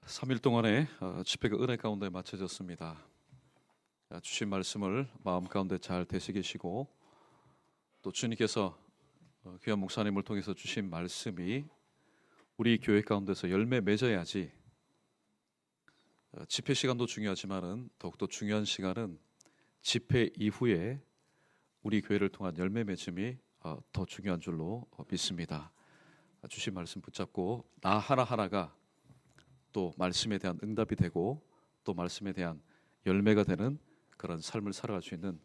3일 동안의 집회가 은혜 가운데 마쳐졌습니다. 주신 말씀을 마음 가운데 잘 되새기시고 또 주님께서 귀한 목사님을 통해서 주신 말씀이 우리 교회 가운데서 열매 맺어야지. 집회 시간도 중요하지만은 더욱더 중요한 시간은 집회 이후에 우리 교회를 통한 열매 맺음이 더 중요한 줄로 믿습니다. 주신 말씀 붙잡고 나 하나하나가 또 말씀에 대한 응답이 되고 또 말씀에 대한 열매가 되는 그런 삶을 살아갈 수 있는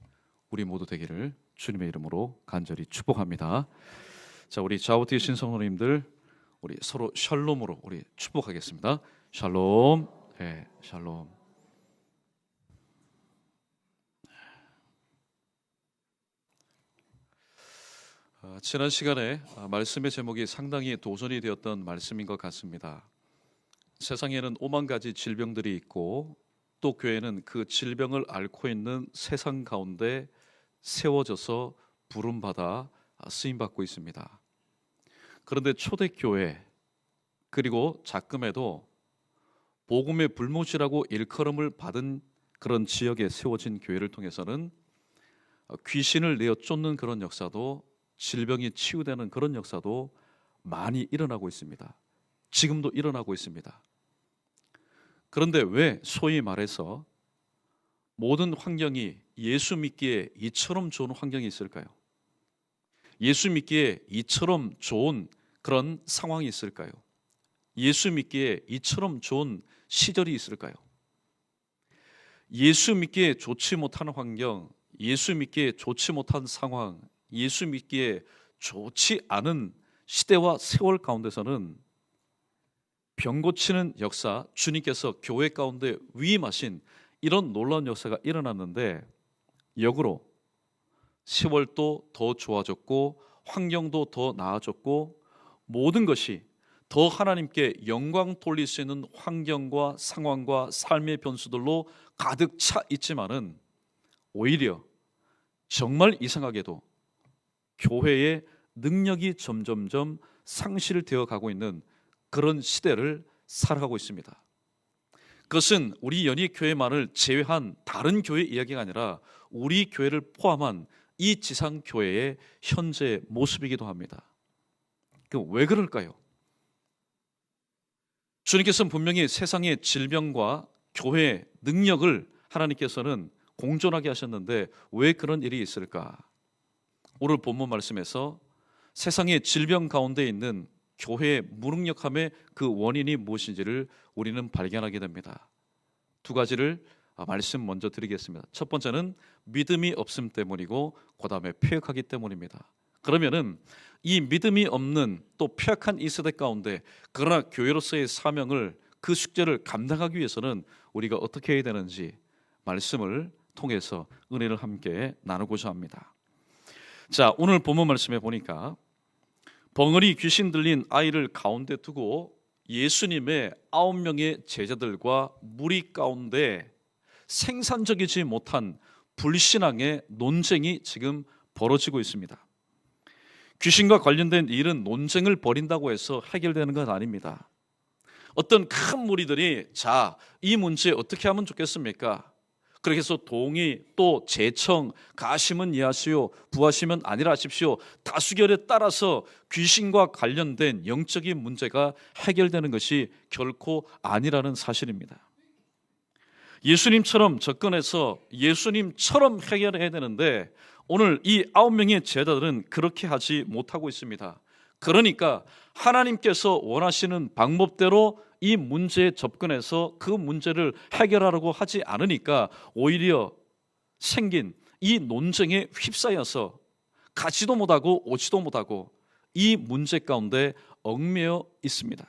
우리 모두 되기를 주님의 이름으로 간절히 축복합니다. 자, 우리 좌우뒤에 신성도님들 우리 서로 샬롬으로 우리 축복하겠습니다. 샬롬. 네, 샬롬. 지난 시간에 말씀의 제목이 상당히 도전이 되었던 말씀인 것 같습니다. 세상에는 오만 가지 질병들이 있고 또 교회는 그 질병을 앓고 있는 세상 가운데 세워져서 부름받아 쓰임받고 있습니다. 그런데 초대교회 그리고 작금에도 복음의 불못이라고 일컬음을 받은 그런 지역에 세워진 교회를 통해서는 귀신을 내어 쫓는 그런 역사도 질병이 치유되는 그런 역사도 많이 일어나고 있습니다. 지금도 일어나고 있습니다. 그런데 왜 소위 말해서 모든 환경이 예수 믿기에 이처럼 좋은 환경이 있을까요? 예수 믿기에 이처럼 좋은 그런 상황이 있을까요? 예수 믿기에 이처럼 좋은 시절이 있을까요? 예수 믿기에 좋지 못한 환경, 예수 믿기에 좋지 못한 상황, 예수 믿기에 좋지 않은 시대와 세월 가운데서는 병 고치는 역사, 주님께서 교회 가운데 위임하신 이런 놀라운 역사가 일어났는데 역으로 세월도 더 좋아졌고 환경도 더 나아졌고 모든 것이 더 하나님께 영광 돌릴 수 있는 환경과 상황과 삶의 변수들로 가득 차 있지만은 오히려 정말 이상하게도 교회의 능력이 점점점 상실되어 가고 있는 그런 시대를 살아가고 있습니다. 그것은 우리 연희교회만을 제외한 다른 교회 이야기가 아니라 우리 교회를 포함한 이 지상교회의 현재 모습이기도 합니다. 왜 그럴까요? 주님께서는 분명히 세상의 질병과 교회의 능력을 하나님께서는 공존하게 하셨는데 왜 그런 일이 있을까? 오늘 본문 말씀에서 세상의 질병 가운데 있는 교회의 무능력함의 그 원인이 무엇인지를 우리는 발견하게 됩니다. 두 가지를 말씀 먼저 드리겠습니다. 첫 번째는 믿음이 없음 때문이고 그 다음에 폐역하기 때문입니다. 그러면은 이 믿음이 없는 또 폐역한 이 세대 가운데 그러나 교회로서의 사명을 그 숙제를 감당하기 위해서는 우리가 어떻게 해야 되는지 말씀을 통해서 은혜를 함께 나누고자 합니다. 자, 오늘 본문 말씀에 보니까 벙어리 귀신 들린 아이를 가운데 두고 예수님의 9명의 제자들과 무리 가운데 생산적이지 못한 불신앙의 논쟁이 지금 벌어지고 있습니다. 귀신과 관련된 일은 논쟁을 벌인다고 해서 해결되는 건 아닙니다. 어떤 큰 무리들이 자, 이 문제 어떻게 하면 좋겠습니까? 그렇게 해서 동의 또 제청 가심은 이하시오 부하시면 아니라 하십시오 다수결에 따라서 귀신과 관련된 영적인 문제가 해결되는 것이 결코 아니라는 사실입니다. 예수님처럼 접근해서 예수님처럼 해결해야 되는데 오늘 이 9명의 제자들은 그렇게 하지 못하고 있습니다. 그러니까 하나님께서 원하시는 방법대로 이 문제에 접근해서 그 문제를 해결하려고 하지 않으니까 오히려 생긴 이 논쟁에 휩싸여서 가지도 못하고 오지도 못하고 이 문제 가운데 얽매여 있습니다.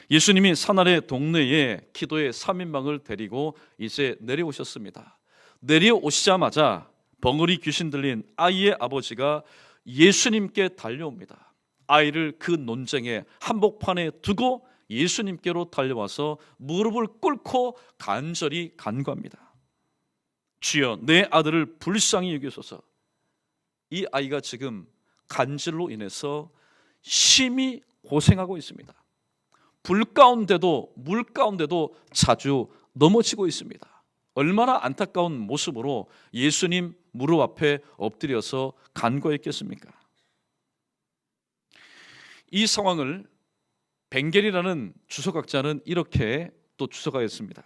예수님이 사나리 동네에 기도의 3인방을 데리고 이제 내려오셨습니다. 내려오시자마자 벙어리 귀신 들린 아이의 아버지가 예수님께 달려옵니다. 아이를 그 논쟁의 한복판에 두고 예수님께로 달려와서 무릎을 꿇고 간절히 간구합니다. 주여, 내 아들을 불쌍히 여기소서. 이 아이가 지금 간질로 인해서 심히 고생하고 있습니다. 불 가운데도 물 가운데도 자주 넘어지고 있습니다. 얼마나 안타까운 모습으로 예수님 무릎 앞에 엎드려서 간구했겠습니까? 이 상황을 벵겔이라는 주석학자는 이렇게 또 주석하였습니다.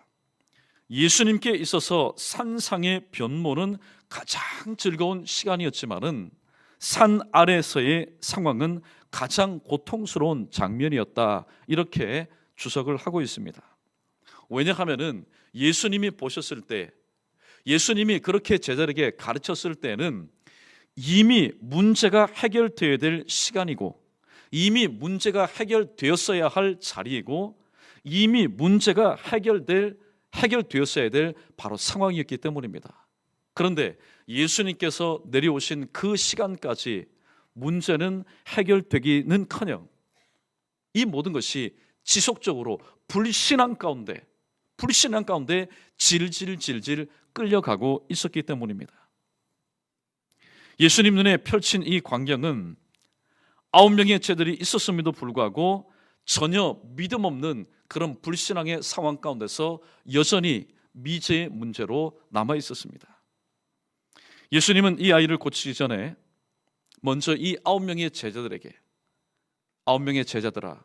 예수님께 있어서 산상의 변모는 가장 즐거운 시간이었지만은 산 아래서의 상황은 가장 고통스러운 장면이었다. 이렇게 주석을 하고 있습니다. 왜냐하면은 예수님이 보셨을 때, 예수님이 그렇게 제자에게 가르쳤을 때는 이미 문제가 해결되어야 될 시간이고, 이미 문제가 해결되었어야 할 자리이고, 이미 문제가 해결되었어야 될 바로 상황이었기 때문입니다. 그런데 예수님께서 내려오신 그 시간까지 문제는 해결되기는커녕 이 모든 것이 지속적으로 불신앙 가운데 질질 끌려가고 있었기 때문입니다. 예수님 눈에 펼친 이 광경은 9명의 제자들이 있었음에도 불구하고 전혀 믿음 없는 그런 불신앙의 상황 가운데서 여전히 미제의 문제로 남아 있었습니다. 예수님은 이 아이를 고치기 전에 먼저 이 9명의 제자들에게, 9명의 제자들아,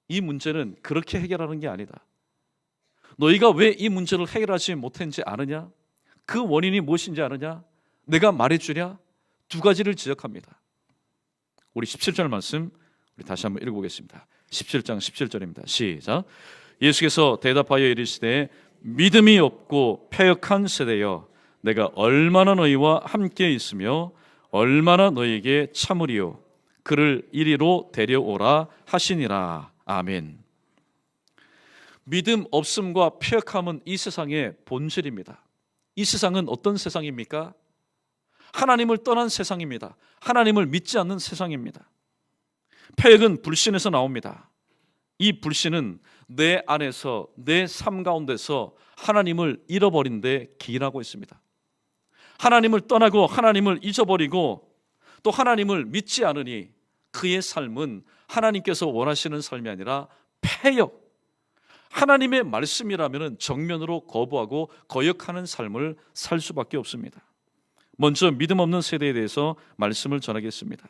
이 문제는 그렇게 해결하는 게 아니다. 너희가 왜 이 문제를 해결하지 못했는지 아느냐? 그 원인이 무엇인지 아느냐? 내가 말해주랴? 두 가지를 지적합니다. 우리 17절 말씀 우리 다시 한번 읽어보겠습니다. 17장 17절입니다. 시작. 예수께서 대답하여 이르시되 믿음이 없고 패역한 세대여, 내가 얼마나 너희와 함께 있으며 얼마나 너희에게 참으리요. 그를 이리로 데려오라 하시니라. 아멘. 믿음 없음과 패역함은 이 세상의 본질입니다. 이 세상은 어떤 세상입니까? 하나님을 떠난 세상입니다. 하나님을 믿지 않는 세상입니다. 패역은 불신에서 나옵니다. 이 불신은 내 안에서, 내 삶 가운데서 하나님을 잃어버린 데 기인하고 있습니다. 하나님을 떠나고 하나님을 잊어버리고 또 하나님을 믿지 않으니 그의 삶은 하나님께서 원하시는 삶이 아니라 패역, 하나님의 말씀이라면 정면으로 거부하고 거역하는 삶을 살 수밖에 없습니다. 먼저 믿음 없는 세대에 대해서 말씀을 전하겠습니다.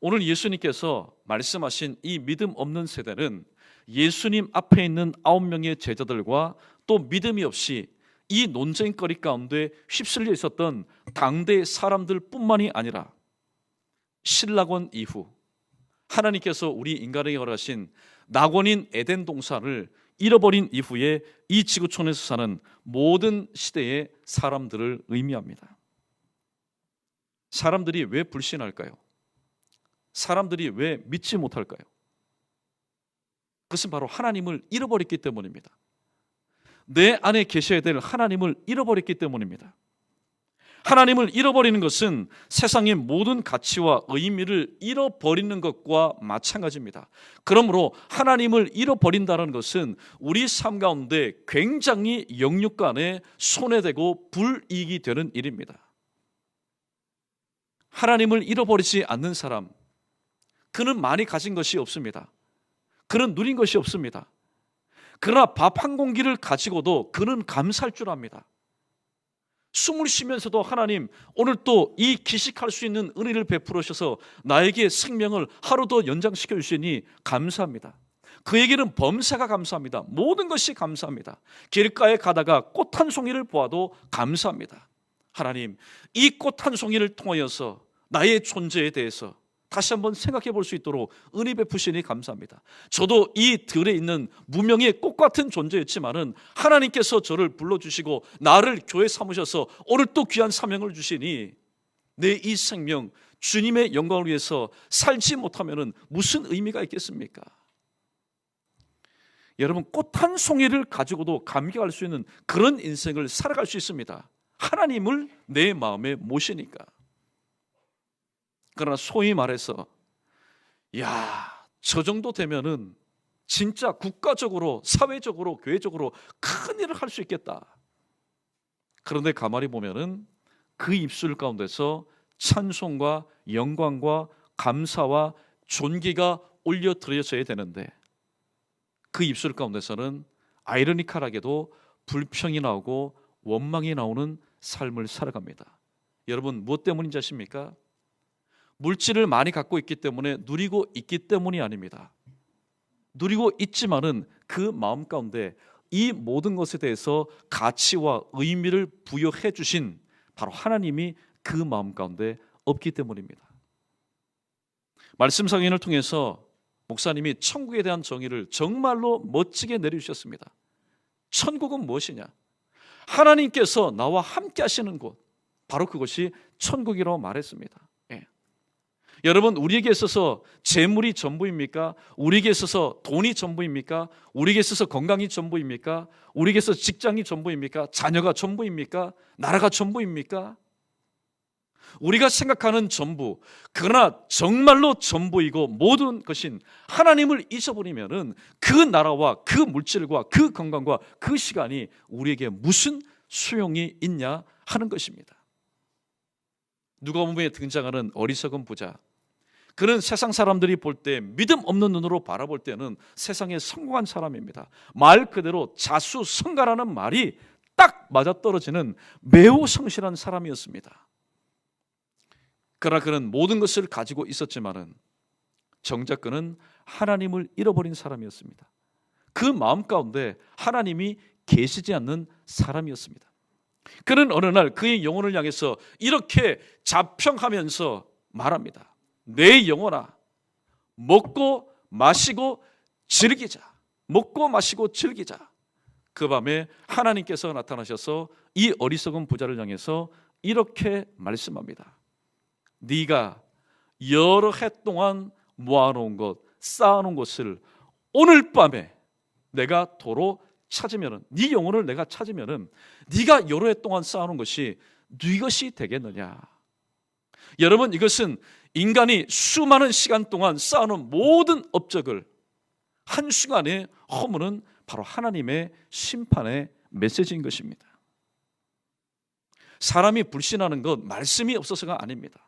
오늘 예수님께서 말씀하신 이 믿음 없는 세대는 예수님 앞에 있는 9명의 제자들과 또 믿음이 없이 이 논쟁거리 가운데 휩쓸려 있었던 당대 사람들 뿐만이 아니라 신라권 이후 하나님께서 우리 인간에게 허락하신 낙원인 에덴 동산을 잃어버린 이후에 이 지구촌에서 사는 모든 시대의 사람들을 의미합니다. 사람들이 왜 불신할까요? 사람들이 왜 믿지 못할까요? 그것은 바로 하나님을 잃어버렸기 때문입니다. 내 안에 계셔야 될 하나님을 잃어버렸기 때문입니다. 하나님을 잃어버리는 것은 세상의 모든 가치와 의미를 잃어버리는 것과 마찬가지입니다. 그러므로 하나님을 잃어버린다는 것은 우리 삶 가운데 굉장히 영육간에 손해되고 불이익이 되는 일입니다. 하나님을 잃어버리지 않는 사람, 그는 많이 가진 것이 없습니다. 그는 누린 것이 없습니다. 그러나 밥 한 공기를 가지고도 그는 감사할 줄 압니다. 숨을 쉬면서도 하나님, 오늘 또 이 기식할 수 있는 은혜를 베풀어 주셔서 나에게 생명을 하루 더 연장시켜 주시니 감사합니다. 그에게는 범사가 감사합니다. 모든 것이 감사합니다. 길가에 가다가 꽃 한 송이를 보아도 감사합니다. 하나님, 이 꽃 한 송이를 통하여서 나의 존재에 대해서 다시 한번 생각해 볼 수 있도록 은혜 베푸시니 감사합니다. 저도 이 들에 있는 무명의 꽃 같은 존재였지만은 하나님께서 저를 불러주시고 나를 교회 삼으셔서 오늘 또 귀한 사명을 주시니 내 이 생명 주님의 영광을 위해서 살지 못하면은 무슨 의미가 있겠습니까? 여러분, 꽃 한 송이를 가지고도 감격할 수 있는 그런 인생을 살아갈 수 있습니다. 하나님을 내 마음에 모시니까. 그러나 소위 말해서 저 정도 되면은 진짜 국가적으로, 사회적으로, 교회적으로 큰 일을 할 수 있겠다. 그런데 가만히 보면은 그 입술 가운데서 찬송과 영광과 감사와 존귀가 올려 드려져야 되는데 그 입술 가운데서는 아이러니컬하게도 불평이 나오고 원망이 나오는 삶을 살아갑니다. 여러분, 무엇 때문인지 아십니까? 물질을 많이 갖고 있기 때문에, 누리고 있기 때문이 아닙니다. 누리고 있지만은 그 마음 가운데 이 모든 것에 대해서 가치와 의미를 부여해 주신 바로 하나님이 그 마음 가운데 없기 때문입니다. 말씀 상인을 통해서 목사님이 천국에 대한 정의를 정말로 멋지게 내려주셨습니다. 천국은 무엇이냐? 하나님께서 나와 함께 하시는 곳, 바로 그것이 천국이라고 말했습니다. 예. 여러분, 우리에게 있어서 재물이 전부입니까? 우리에게 있어서 돈이 전부입니까? 우리에게 있어서 건강이 전부입니까? 우리에게 있어서 직장이 전부입니까? 자녀가 전부입니까? 나라가 전부입니까? 우리가 생각하는 전부, 그러나 정말로 전부이고 모든 것인 하나님을 잊어버리면은 그 나라와 그 물질과 그 건강과 그 시간이 우리에게 무슨 소용이 있냐 하는 것입니다. 누가복음에 등장하는 어리석은 부자, 그는 세상 사람들이 볼 때 믿음 없는 눈으로 바라볼 때는 세상에 성공한 사람입니다. 말 그대로 자수성가라는 말이 딱 맞아떨어지는 매우 성실한 사람이었습니다. 그러나 그는 모든 것을 가지고 있었지만은 정작 그는 하나님을 잃어버린 사람이었습니다. 그 마음 가운데 하나님이 계시지 않는 사람이었습니다. 그는 어느 날 그의 영혼을 향해서 이렇게 자평하면서 말합니다. 내 영혼아, 먹고 마시고 즐기자. 먹고 마시고 즐기자. 그 밤에 하나님께서 나타나셔서 이 어리석은 부자를 향해서 이렇게 말씀합니다. 네가 여러 해 동안 모아놓은 것, 쌓아놓은 것을 오늘 밤에 내가 도로 찾으면은, 네 영혼을 내가 찾으면은 네가 여러 해 동안 쌓아놓은 것이 네 것이 되겠느냐? 여러분, 이것은 인간이 수많은 시간 동안 쌓아놓은 모든 업적을 한순간에 허무는 바로 하나님의 심판의 메시지인 것입니다. 사람이 불신하는 것 말씀이 없어서가 아닙니다.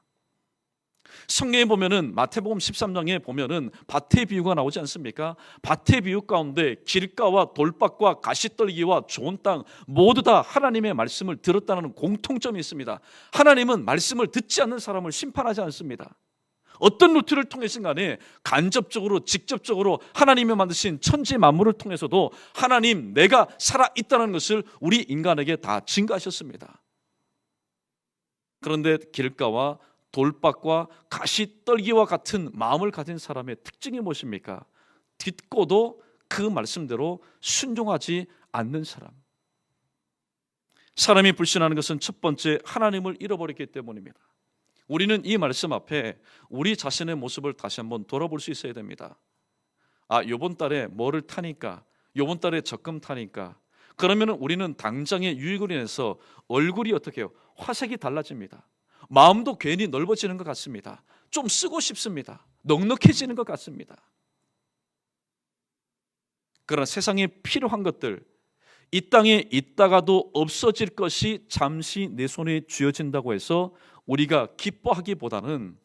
성경에 보면은 마태복음 13장에 보면은 밭의 비유가 나오지 않습니까? 밭의 비유 가운데 길가와 돌밭과 가시떨기와 좋은 땅 모두 다 하나님의 말씀을 들었다는 공통점이 있습니다. 하나님은 말씀을 듣지 않는 사람을 심판하지 않습니다. 어떤 루트를 통해서든 간에 간접적으로 직접적으로 하나님이 만드신 천지 만물을 통해서도 하나님, 내가 살아있다는 것을 우리 인간에게 다 증거하셨습니다. 그런데 길가와 돌밭과 가시떨기와 같은 마음을 가진 사람의 특징이 무엇입니까? 듣고도 그 말씀대로 순종하지 않는 사람. 사람이 불신하는 것은 첫 번째, 하나님을 잃어버렸기 때문입니다. 우리는 이 말씀 앞에 우리 자신의 모습을 다시 한번 돌아볼 수 있어야 됩니다. 요번 달에 뭐를 타니까, 요번 달에 적금 타니까, 그러면 우리는 당장의 유익을 인해서 얼굴이 어떻게 해요? 화색이 달라집니다. 마음도 괜히 넓어지는 것 같습니다. 좀 쓰고 싶습니다. 넉넉해지는 것 같습니다. 그러나 세상에 필요한 것들, 이 땅에 있다가도 없어질 것이 잠시 내 손에 쥐어진다고 해서 우리가 기뻐하기보다는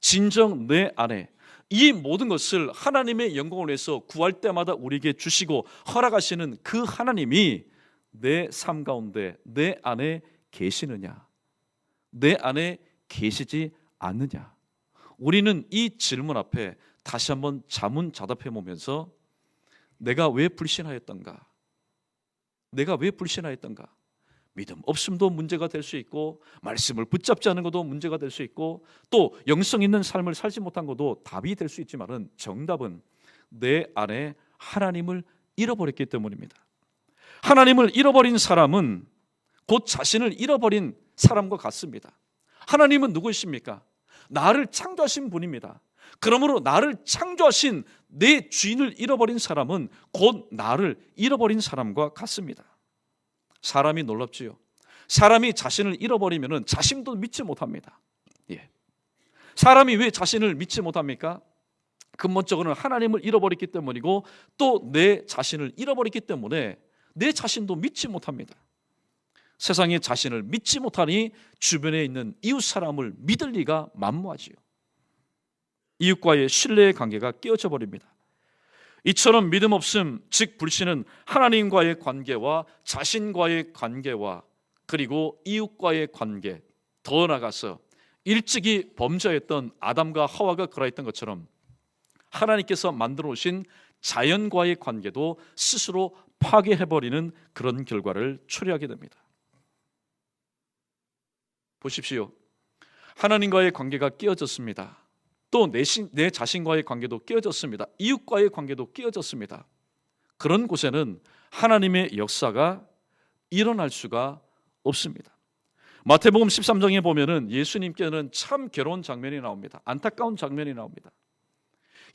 진정 내 안에 이 모든 것을 하나님의 영광을 위해서 구할 때마다 우리에게 주시고 허락하시는 그 하나님이 내 삶 가운데 내 안에 계시느냐, 내 안에 계시지 않느냐. 우리는 이 질문 앞에 다시 한번 자문자답해 보면서 내가 왜 불신하였던가? 내가 왜 불신하였던가? 믿음 없음도 문제가 될 수 있고, 말씀을 붙잡지 않은 것도 문제가 될 수 있고, 또 영성 있는 삶을 살지 못한 것도 답이 될 수 있지만은 정답은 내 안에 하나님을 잃어버렸기 때문입니다. 하나님을 잃어버린 사람은 곧 자신을 잃어버린 사람과 같습니다. 하나님은 누구이십니까? 나를 창조하신 분입니다. 그러므로 나를 창조하신 내 주인을 잃어버린 사람은 곧 나를 잃어버린 사람과 같습니다. 사람이 놀랍지요. 사람이 자신을 잃어버리면 자신도 믿지 못합니다. 사람이 왜 자신을 믿지 못합니까? 근본적으로는 하나님을 잃어버렸기 때문이고, 또 내 자신을 잃어버렸기 때문에 내 자신도 믿지 못합니다. 세상에 자신을 믿지 못하니 주변에 있는 이웃 사람을 믿을 리가 만무하지요. 이웃과의 신뢰의 관계가 깨어져 버립니다. 이처럼 믿음 없음, 즉 불신은 하나님과의 관계와 자신과의 관계와 그리고 이웃과의 관계, 더 나아가서 일찍이 범죄했던 아담과 하와가 그러했던 것처럼 하나님께서 만들어 오신 자연과의 관계도 스스로 파괴해버리는 그런 결과를 초래하게 됩니다. 보십시오. 하나님과의 관계가 깨어졌습니다. 또 내 자신과의 관계도 깨어졌습니다. 이웃과의 관계도 깨어졌습니다. 그런 곳에는 하나님의 역사가 일어날 수가 없습니다. 마태복음 13장에 보면은 예수님께는 참 괴로운 장면이 나옵니다. 안타까운 장면이 나옵니다.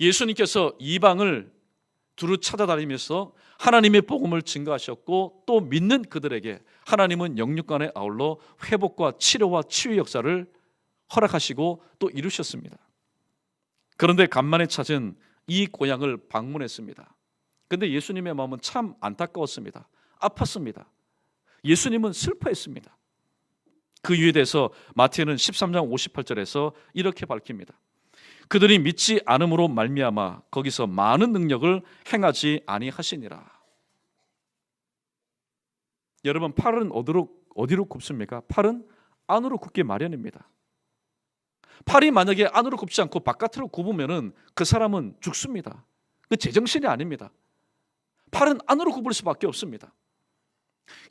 예수님께서 이방을 두루 찾아다니면서 하나님의 복음을 증거하셨고 또 믿는 그들에게 하나님은 영육간에 아울러 회복과 치료와 치유 역사를 허락하시고 또 이루셨습니다. 그런데 간만에 찾은 이 고향을 방문했습니다. 그런데 예수님의 마음은 참 안타까웠습니다. 아팠습니다. 예수님은 슬퍼했습니다. 그 이유에 대해서 마태는 13장 58절에서 이렇게 밝힙니다. 그들이 믿지 않음으로 말미암아 거기서 많은 능력을 행하지 아니하시니라. 여러분, 팔은 어디로 굽습니까? 팔은 안으로 굽기 마련입니다. 팔이 만약에 안으로 굽지 않고 바깥으로 굽으면 그 사람은 죽습니다. 그 제정신이 아닙니다. 팔은 안으로 굽을 수밖에 없습니다.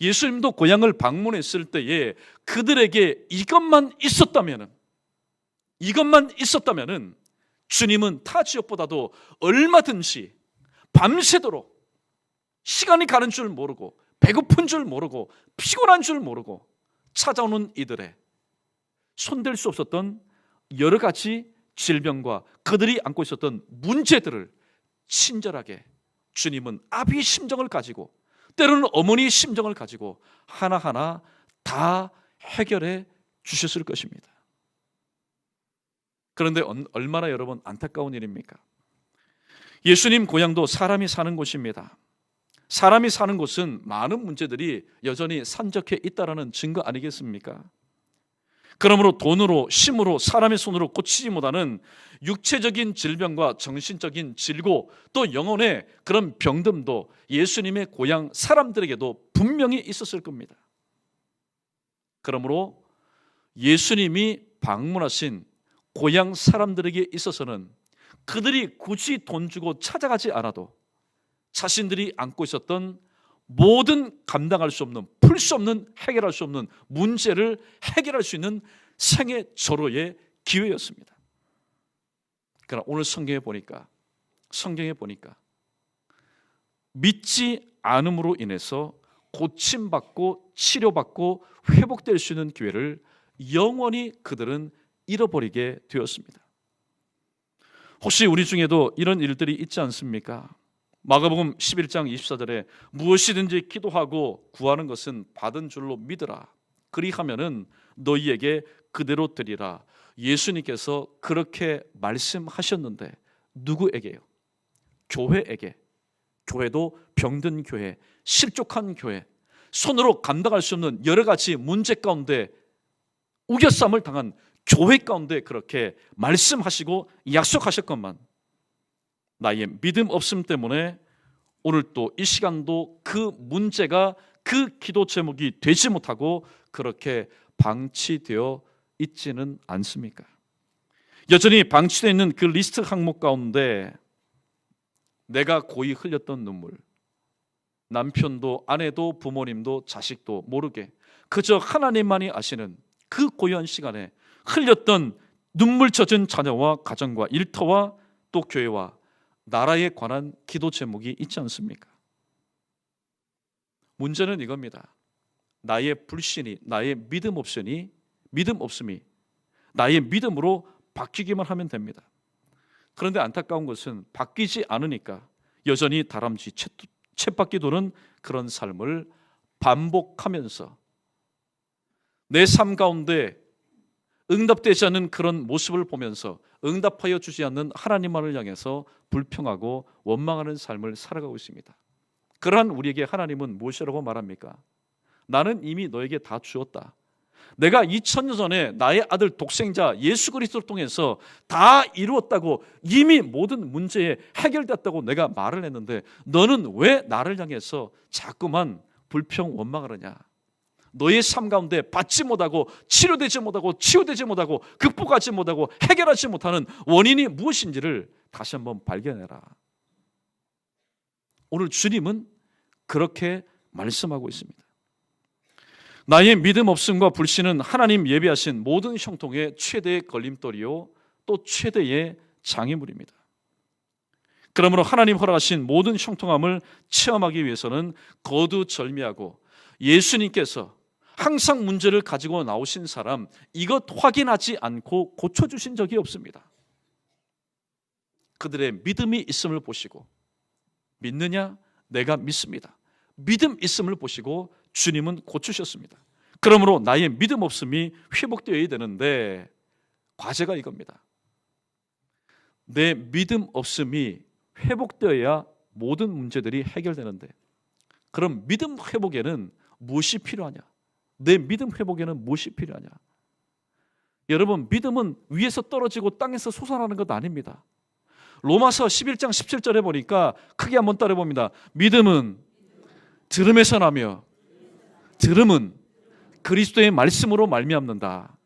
예수님도 고향을 방문했을 때에 그들에게 이것만 있었다면은 주님은 타 지역보다도 얼마든지 밤새도록 시간이 가는 줄 모르고 배고픈 줄 모르고 피곤한 줄 모르고 찾아오는 이들의 손댈 수 없었던 여러 가지 질병과 그들이 안고 있었던 문제들을 친절하게 주님은 아비의 심정을 가지고 때로는 어머니의 심정을 가지고 하나하나 다 해결해 주셨을 것입니다. 그런데 얼마나 여러분 안타까운 일입니까? 예수님 고향도 사람이 사는 곳입니다. 사람이 사는 곳은 많은 문제들이 여전히 산적해 있다는 증거 아니겠습니까? 그러므로 돈으로 힘으로 사람의 손으로 고치지 못하는 육체적인 질병과 정신적인 질고 또 영혼의 그런 병듦도 예수님의 고향 사람들에게도 분명히 있었을 겁니다. 그러므로 예수님이 방문하신 고향 사람들에게 있어서는 그들이 굳이 돈 주고 찾아가지 않아도 자신들이 안고 있었던 모든 감당할 수 없는, 풀 수 없는, 해결할 수 없는 문제를 해결할 수 있는 생애 절호의 기회였습니다. 그러나 오늘 성경에 보니까 믿지 않음으로 인해서 고침받고 치료받고 회복될 수 있는 기회를 영원히 그들은 잃어버리게 되었습니다. 혹시 우리 중에도 이런 일들이 있지 않습니까? 마가복음 11장 24절에 무엇이든지 기도하고 구하는 것은 받은 줄로 믿으라. 그리하면은 너희에게 그대로 되리라. 예수님께서 그렇게 말씀하셨는데 누구에게요? 교회에게. 교회도 병든 교회, 실족한 교회, 손으로 감당할 수 없는 여러 가지 문제 가운데 우겨쌈을 당한 교회 가운데 그렇게 말씀하시고 약속하셨건만 나의 믿음 없음 때문에 오늘 또 이 시간도 그 문제가 그 기도 제목이 되지 못하고 그렇게 방치되어 있지는 않습니까? 여전히 방치되어 있는 그 리스트 항목 가운데 내가 고이 흘렸던 눈물, 남편도 아내도 부모님도 자식도 모르게 그저 하나님만이 아시는 그 고요한 시간에 흘렸던 눈물 젖은 자녀와 가정과 일터와 또 교회와 나라에 관한 기도 제목이 있지 않습니까? 문제는 이겁니다. 나의 불신이, 나의 믿음 없음이 나의 믿음으로 바뀌기만 하면 됩니다. 그런데 안타까운 것은 바뀌지 않으니까 여전히 다람쥐 쳇바퀴 도는 그런 삶을 반복하면서 내 삶 가운데 응답되지 않는 그런 모습을 보면서 응답하여 주지 않는 하나님만을 향해서 불평하고 원망하는 삶을 살아가고 있습니다. 그러한 우리에게 하나님은 무엇이라고 말합니까? 나는 이미 너에게 다 주었다. 내가 2000년 전에 나의 아들 독생자 예수 그리스도를 통해서 다 이루었다고, 이미 모든 문제에 해결됐다고 내가 말을 했는데 너는 왜 나를 향해서 자꾸만 불평 원망을 하냐? 너의 삶 가운데 받지 못하고 치료되지 못하고 치유되지 못하고 극복하지 못하고 해결하지 못하는 원인이 무엇인지를 다시 한번 발견해라. 오늘 주님은 그렇게 말씀하고 있습니다. 나의 믿음 없음과 불신은 하나님 예비하신 모든 형통의 최대의 걸림돌이요 또 최대의 장애물입니다. 그러므로 하나님 허락하신 모든 형통함을 체험하기 위해서는 거두절미하고 예수님께서 항상 문제를 가지고 나오신 사람, 이것 확인하지 않고 고쳐주신 적이 없습니다. 그들의 믿음이 있음을 보시고, 믿느냐? 내가 믿습니다. 믿음 있음을 보시고 주님은 고치셨습니다. 그러므로 나의 믿음 없음이 회복되어야 되는데 과제가 이겁니다. 내 믿음 없음이 회복되어야 모든 문제들이 해결되는데, 그럼 믿음 회복에는 무엇이 필요하냐? 내 믿음 회복에는 무엇이 필요하냐? 여러분, 믿음은 위에서 떨어지고 땅에서 솟아나는 것 아닙니다. 로마서 11장 17절에 보니까 크게 한번 따라봅니다. 믿음은 들음에서 나며 들음은 그리스도의 말씀으로 말미암는다.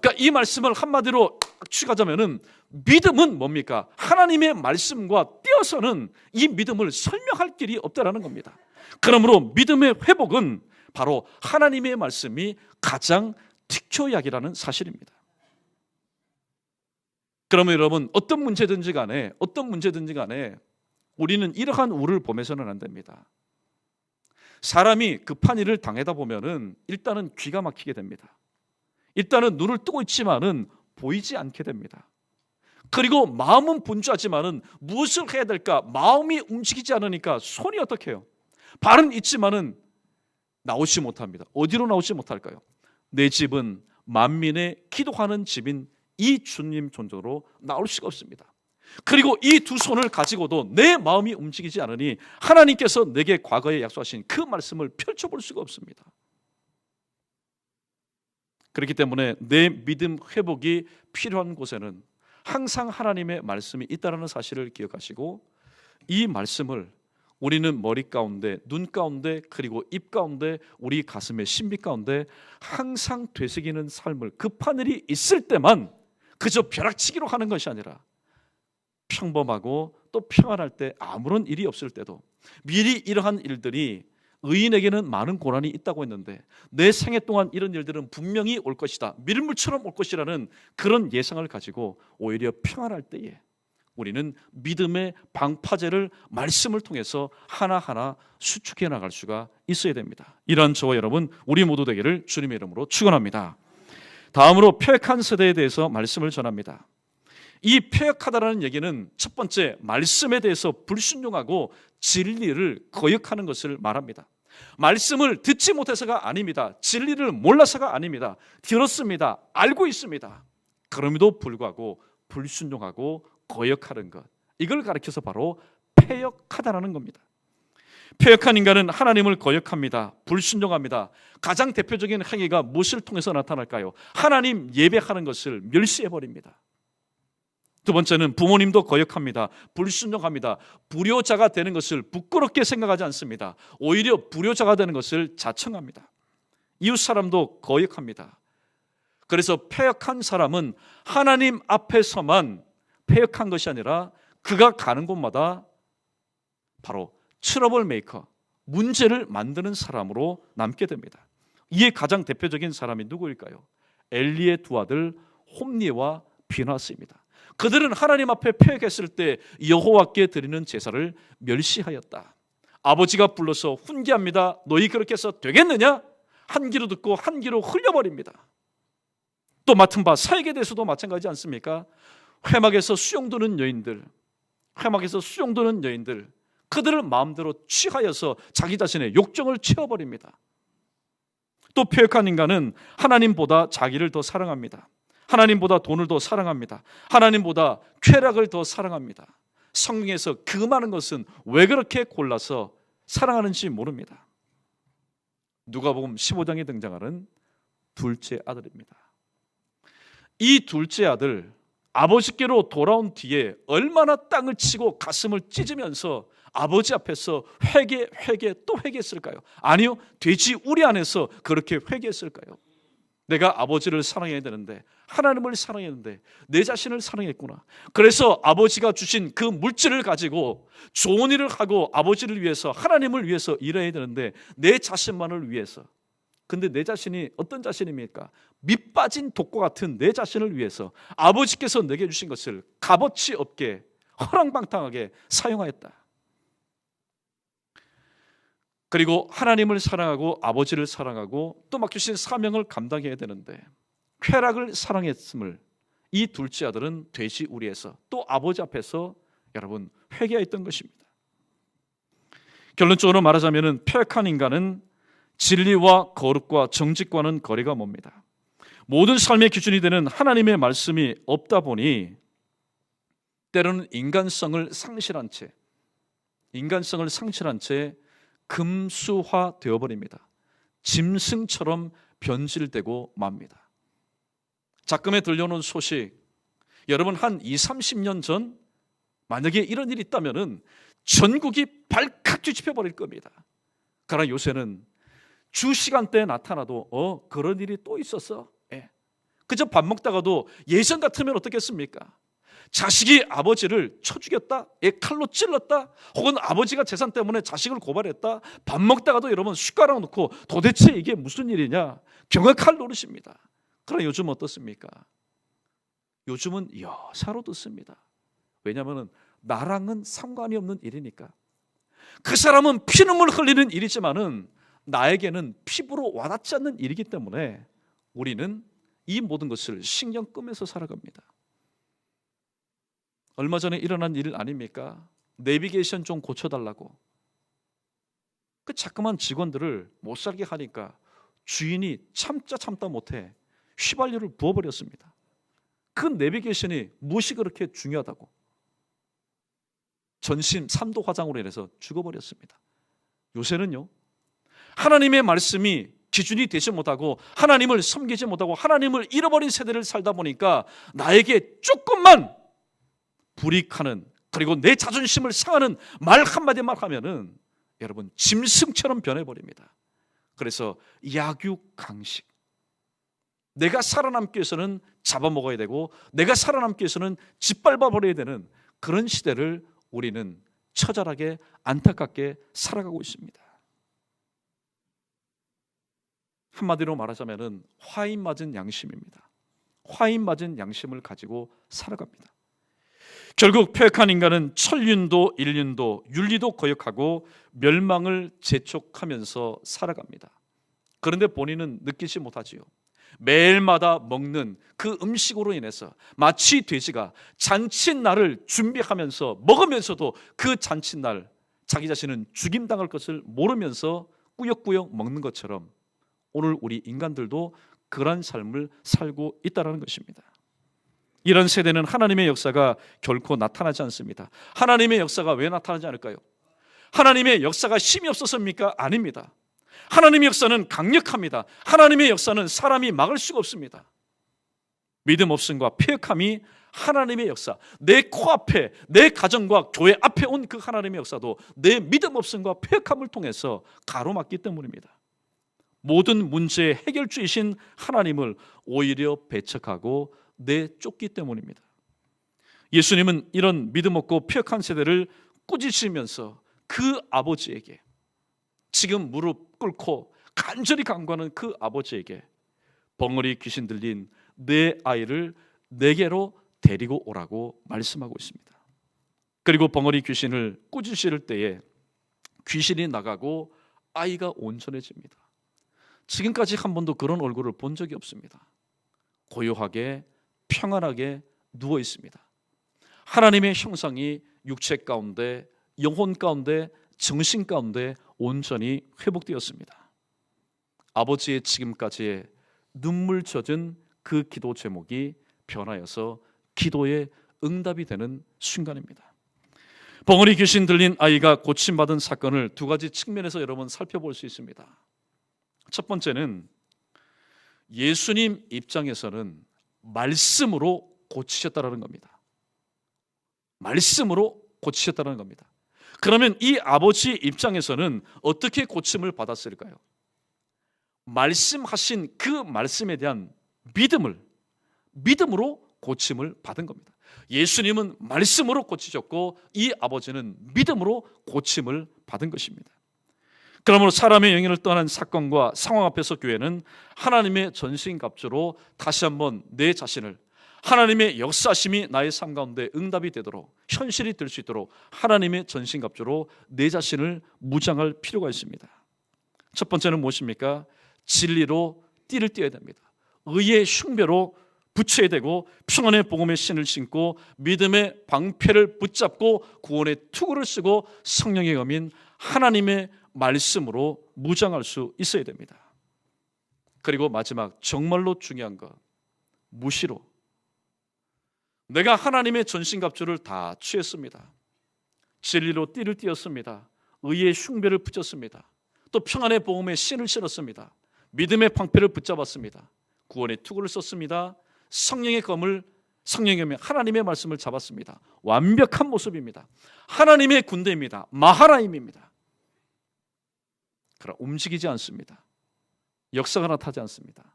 그러니까 이 말씀을 한마디로 추가하자면은 믿음은 뭡니까? 하나님의 말씀과 띄어서는 이 믿음을 설명할 길이 없다라는 겁니다. 그러므로 믿음의 회복은 바로 하나님의 말씀이 가장 특효약이라는 사실입니다. 그러면 여러분, 어떤 문제든지 간에 우리는 이러한 우를 보면서는 안 됩니다. 사람이 급한 일을 당하다 보면은 일단은 귀가 막히게 됩니다. 일단은 눈을 뜨고 있지만은 보이지 않게 됩니다. 그리고 마음은 분주하지만은 무엇을 해야 될까? 마음이 움직이지 않으니까 손이 어떻게 해요? 발은 있지만은 나오지 못합니다. 어디로 나오지 못할까요? 내 집은 만민의 기도하는 집인 이 주님 존재로 나올 수가 없습니다. 그리고 이 두 손을 가지고도 내 마음이 움직이지 않으니 하나님께서 내게 과거에 약속하신 그 말씀을 펼쳐볼 수가 없습니다. 그렇기 때문에 내 믿음 회복이 필요한 곳에는 항상 하나님의 말씀이 있다는 사실을 기억하시고, 이 말씀을 우리는 머리 가운데, 눈 가운데, 그리고 입 가운데, 우리 가슴의 신비 가운데 항상 되새기는 삶을, 급한 일이 있을 때만 그저 벼락치기로 하는 것이 아니라 평범하고 또 평안할 때, 아무런 일이 없을 때도 미리 이러한 일들이 의인에게는 많은 고난이 있다고 했는데 내 생애 동안 이런 일들은 분명히 올 것이다, 밀물처럼 올 것이라는 그런 예상을 가지고 오히려 평안할 때에 우리는 믿음의 방파제를 말씀을 통해서 하나하나 수축해 나갈 수가 있어야 됩니다. 이러한 저와 여러분, 우리 모두 되기를 주님의 이름으로 축원합니다. 다음으로 패역한 세대에 대해서 말씀을 전합니다. 이 패역하다라는 얘기는 첫 번째, 말씀에 대해서 불순종하고 진리를 거역하는 것을 말합니다. 말씀을 듣지 못해서가 아닙니다. 진리를 몰라서가 아닙니다. 들었습니다. 알고 있습니다. 그럼에도 불구하고 불순종하고 거역하는 것, 이걸 가리켜서 바로 패역하다라는 겁니다. 패역한 인간은 하나님을 거역합니다. 불순종합니다. 가장 대표적인 행위가 무엇을 통해서 나타날까요? 하나님 예배하는 것을 멸시해버립니다. 두 번째는 부모님도 거역합니다. 불순종합니다. 불효자가 되는 것을 부끄럽게 생각하지 않습니다. 오히려 불효자가 되는 것을 자청합니다. 이웃 사람도 거역합니다. 그래서 패역한 사람은 하나님 앞에서만 패역한 것이 아니라 그가 가는 곳마다 바로 트러블 메이커, 문제를 만드는 사람으로 남게 됩니다. 이에 가장 대표적인 사람이 누구일까요? 엘리의 두 아들 홈니와 비나스입니다. 그들은 하나님 앞에 패역했을 때 여호와께 드리는 제사를 멸시하였다. 아버지가 불러서 훈계합니다. 너희 그렇게 해서 되겠느냐? 한 귀로 듣고 한 귀로 흘려버립니다. 또 맡은 바 사역에 대해서도 마찬가지지 않습니까? 회막에서 수용도는 여인들, 그들을 마음대로 취하여서 자기 자신의 욕정을 채워버립니다. 또 패역한 인간은 하나님보다 자기를 더 사랑합니다. 하나님보다 돈을 더 사랑합니다. 하나님보다 쾌락을 더 사랑합니다. 성경에서 그 많은 것은 왜 그렇게 골라서 사랑하는지 모릅니다. 누가복음 15장에 등장하는 둘째 아들입니다. 이 둘째 아들, 아버지께로 돌아온 뒤에 얼마나 땅을 치고 가슴을 찢으면서 아버지 앞에서 회개 또 회개했을까요? 아니요, 돼지 우리 안에서 그렇게 회개했을까요? 내가 아버지를 사랑해야 되는데, 하나님을 사랑해야 되는데 내 자신을 사랑했구나. 그래서 아버지가 주신 그 물질을 가지고 좋은 일을 하고 아버지를 위해서, 하나님을 위해서 일해야 되는데 내 자신만을 위해서. 근데 내 자신이 어떤 자신입니까? 밑 빠진 독과 같은 내 자신을 위해서 아버지께서 내게 주신 것을 값어치 없게 허랑방탕하게 사용하였다. 그리고 하나님을 사랑하고 아버지를 사랑하고 또 맡겨주신 사명을 감당해야 되는데 쾌락을 사랑했음을 이 둘째 아들은 돼지 우리에서 또 아버지 앞에서 여러분 회개했던 것입니다. 결론적으로 말하자면 폐역한 인간은 진리와 거룩과 정직과는 거리가 멉니다. 모든 삶의 기준이 되는 하나님의 말씀이 없다 보니 때로는 인간성을 상실한 채 금수화 되어버립니다. 짐승처럼 변질되고 맙니다. 작금에 들려오는 소식, 여러분 한 20-30년 전 만약에 이런 일이 있다면 전국이 발칵 뒤집혀버릴 겁니다. 그러나 요새는 주 시간대에 나타나도 그런 일이 또 있었어? 그저 밥 먹다가도 예전 같으면 어떻겠습니까? 자식이 아버지를 쳐 죽였다, 칼로 찔렀다, 혹은 아버지가 재산 때문에 자식을 고발했다. 밥 먹다가도 여러분 숟가락 놓고 도대체 이게 무슨 일이냐 경악할 노릇입니다. 그러나 요즘 어떻습니까? 요즘은 여사로 듣습니다. 왜냐하면 나랑은 상관이 없는 일이니까. 그 사람은 피눈물 흘리는 일이지만은 나에게는 피부로 와닿지 않는 일이기 때문에 우리는 이 모든 것을 신경 끄면서 살아갑니다. 얼마 전에 일어난 일 아닙니까? 내비게이션 좀 고쳐달라고 그 자그만 직원들을 못 살게 하니까 주인이 참다 못해 휘발유를 부어버렸습니다. 그 내비게이션이 무엇이 그렇게 중요하다고 전신 3도 화상으로 인해서 죽어버렸습니다. 요새는요, 하나님의 말씀이 기준이 되지 못하고 하나님을 섬기지 못하고 하나님을 잃어버린 세대를 살다 보니까 나에게 조금만 불이익하는, 그리고 내 자존심을 상하는 말 한마디만 하면은 여러분 짐승처럼 변해버립니다. 그래서 약육강식, 내가 살아남기 위해서는 잡아먹어야 되고 내가 살아남기 위해서는 짓밟아버려야 되는 그런 시대를 우리는 처절하게 안타깝게 살아가고 있습니다. 한마디로 말하자면 화인 맞은 양심입니다. 화인 맞은 양심을 가지고 살아갑니다. 결국 폐역한 인간은 천륜도 인륜도 윤리도 거역하고 멸망을 재촉하면서 살아갑니다. 그런데 본인은 느끼지 못하지요. 매일마다 먹는 그 음식으로 인해서 마치 돼지가 잔칫날을 준비하면서 먹으면서도 그 잔칫날 자기 자신은 죽임당할 것을 모르면서 꾸역꾸역 먹는 것처럼 오늘 우리 인간들도 그런 삶을 살고 있다는 것입니다. 이런 세대는 하나님의 역사가 결코 나타나지 않습니다. 하나님의 역사가 왜 나타나지 않을까요? 하나님의 역사가 힘이 없어서입니까? 아닙니다. 하나님의 역사는 강력합니다. 하나님의 역사는 사람이 막을 수가 없습니다. 믿음 없음과 폐역함이 하나님의 역사, 내 코앞에, 내 가정과 교회 앞에 온 그 하나님의 역사도 내 믿음 없음과 폐역함을 통해서 가로막기 때문입니다. 모든 문제의 해결주이신 하나님을 오히려 배척하고 내쫓기 때문입니다. 예수님은 이런 믿음 없고 폐역한 세대를 꾸짖으면서 그 아버지에게, 지금 무릎 꿇고 간절히 간구하는 그 아버지에게 벙어리 귀신 들린 내 아이를 내게로 데리고 오라고 말씀하고 있습니다. 그리고 벙어리 귀신을 꾸짖을 때에 귀신이 나가고 아이가 온전해집니다. 지금까지 한 번도 그런 얼굴을 본 적이 없습니다. 고요하게 평안하게 누워 있습니다. 하나님의 형상이 육체 가운데, 영혼 가운데, 정신 가운데 온전히 회복되었습니다. 아버지의 지금까지의 눈물 젖은 그 기도 제목이 변하여서 기도의 응답이 되는 순간입니다. 벙어리 귀신 들린 아이가 고침받은 사건을 두 가지 측면에서 여러분 살펴볼 수 있습니다. 첫 번째는 예수님 입장에서는 말씀으로 고치셨다라는 겁니다. 말씀으로 고치셨다는 겁니다. 그러면 이 아버지 입장에서는 어떻게 고침을 받았을까요? 말씀하신 그 말씀에 대한 믿음으로 고침을 받은 겁니다. 예수님은 말씀으로 고치셨고 이 아버지는 믿음으로 고침을 받은 것입니다. 그러므로 사람의 영역을 떠난 사건과 상황 앞에서 교회는 하나님의 전신갑주로 다시 한번 내 자신을 하나님의 역사심이 나의 삶 가운데 응답이 되도록 현실이 될 수 있도록 하나님의 전신갑주로 내 자신을 무장할 필요가 있습니다. 첫 번째는 무엇입니까? 진리로 띠를 띠어야 됩니다. 의의 흉배로 붙여야 되고 평안의 복음의 신을 신고 믿음의 방패를 붙잡고 구원의 투구를 쓰고 성령의 검인 하나님의 말씀으로 무장할 수 있어야 됩니다. 그리고 마지막 정말로 중요한 것, 무시로 내가 하나님의 전신갑주를 다 취했습니다. 진리로 띠를 띠었습니다. 의의 흉배를 붙였습니다. 또 평안의 복음의 신을 신었습니다. 믿음의 방패를 붙잡았습니다. 구원의 투구를 썼습니다. 성령의 검을 하나님의 말씀을 잡았습니다. 완벽한 모습입니다. 하나님의 군대입니다. 마하라임입니다. 그러나 움직이지 않습니다. 역사가 나타나지 않습니다.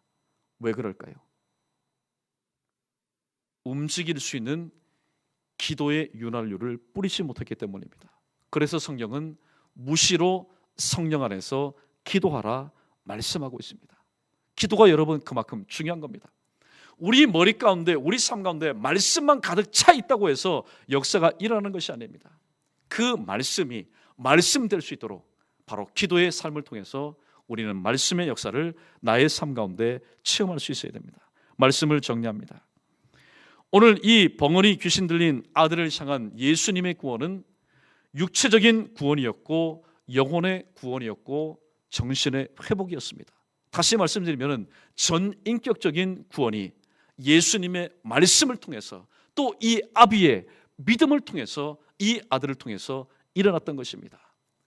왜 그럴까요? 움직일 수 있는 기도의 윤활유를 뿌리지 못했기 때문입니다. 그래서 성경은 무시로 성령 안에서 기도하라 말씀하고 있습니다. 기도가 여러분 그만큼 중요한 겁니다. 우리 머리 가운데 우리 삶 가운데 말씀만 가득 차 있다고 해서 역사가 일어나는 것이 아닙니다. 그 말씀이 말씀될 수 있도록 바로 기도의 삶을 통해서 우리는 말씀의 역사를 나의 삶 가운데 체험할 수 있어야 됩니다. 말씀을 정리합니다. 오늘 이 벙어리 귀신 들린 아들을 향한 예수님의 구원은 육체적인 구원이었고 영혼의 구원이었고 정신의 회복이었습니다. 다시 말씀드리면 전인격적인 구원이 예수님의 말씀을 통해서 또 이 아비의 믿음을 통해서 이 아들을 통해서 일어났던 것입니다.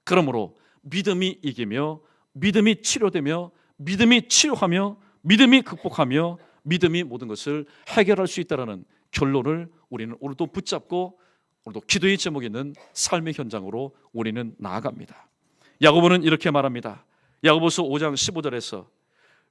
그러므로 믿음이 이기며 믿음이 치료되며 믿음이 치료하며 믿음이 극복하며 믿음이 모든 것을 해결할 수 있다는 결론을 우리는 오늘도 붙잡고 오늘도 기도의 제목이 있는 삶의 현장으로 우리는 나아갑니다. 야고보는 이렇게 말합니다. 야고보서 5장 15절에서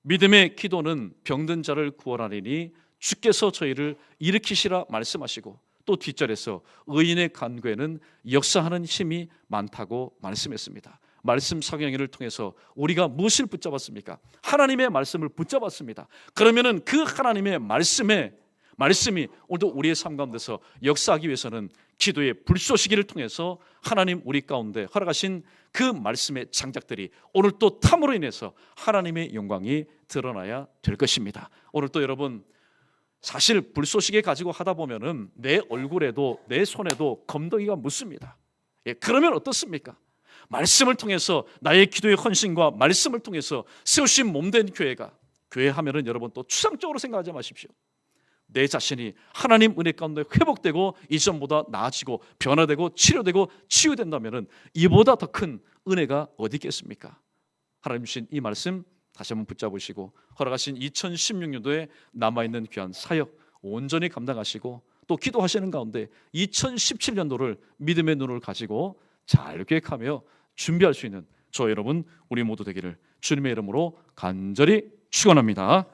믿음의 기도는 병든 자를 구원하리니 주께서 저희를 일으키시라 말씀하시고 또 뒷절에서 의인의 간구에는 역사하는 힘이 많다고 말씀했습니다. 말씀 성경을 통해서 우리가 무엇을 붙잡았습니까? 하나님의 말씀을 붙잡았습니다. 그러면은 그 하나님의 말씀이 오늘도 우리의 삶 가운데서 역사하기 위해서는 기도의 불쏘시기를 통해서 하나님 우리 가운데 허락하신 그 말씀의 장작들이 오늘 또 탐으로 인해서 하나님의 영광이 드러나야 될 것입니다. 오늘 또 여러분 사실 불쏘시개 가지고 하다 보면은 내 얼굴에도 내 손에도 검덩이가 묻습니다. 그러면 어떻습니까? 말씀을 통해서 나의 기도의 헌신과 말씀을 통해서 세우신 몸된 교회 하면은 여러분 또 추상적으로 생각하지 마십시오. 내 자신이 하나님 은혜 가운데 회복되고 이전보다 나아지고 변화되고 치료되고 치유된다면은 이보다 더 큰 은혜가 어디 있겠습니까? 하나님 주신 이 말씀 다시 한번 붙잡으시고 허락하신 2016년도에 남아있는 귀한 사역 온전히 감당하시고 또 기도하시는 가운데 2017년도를 믿음의 눈을 가지고 잘 계획하며 준비할 수 있는 저 여러분 우리 모두 되기를 주님의 이름으로 간절히 축원합니다.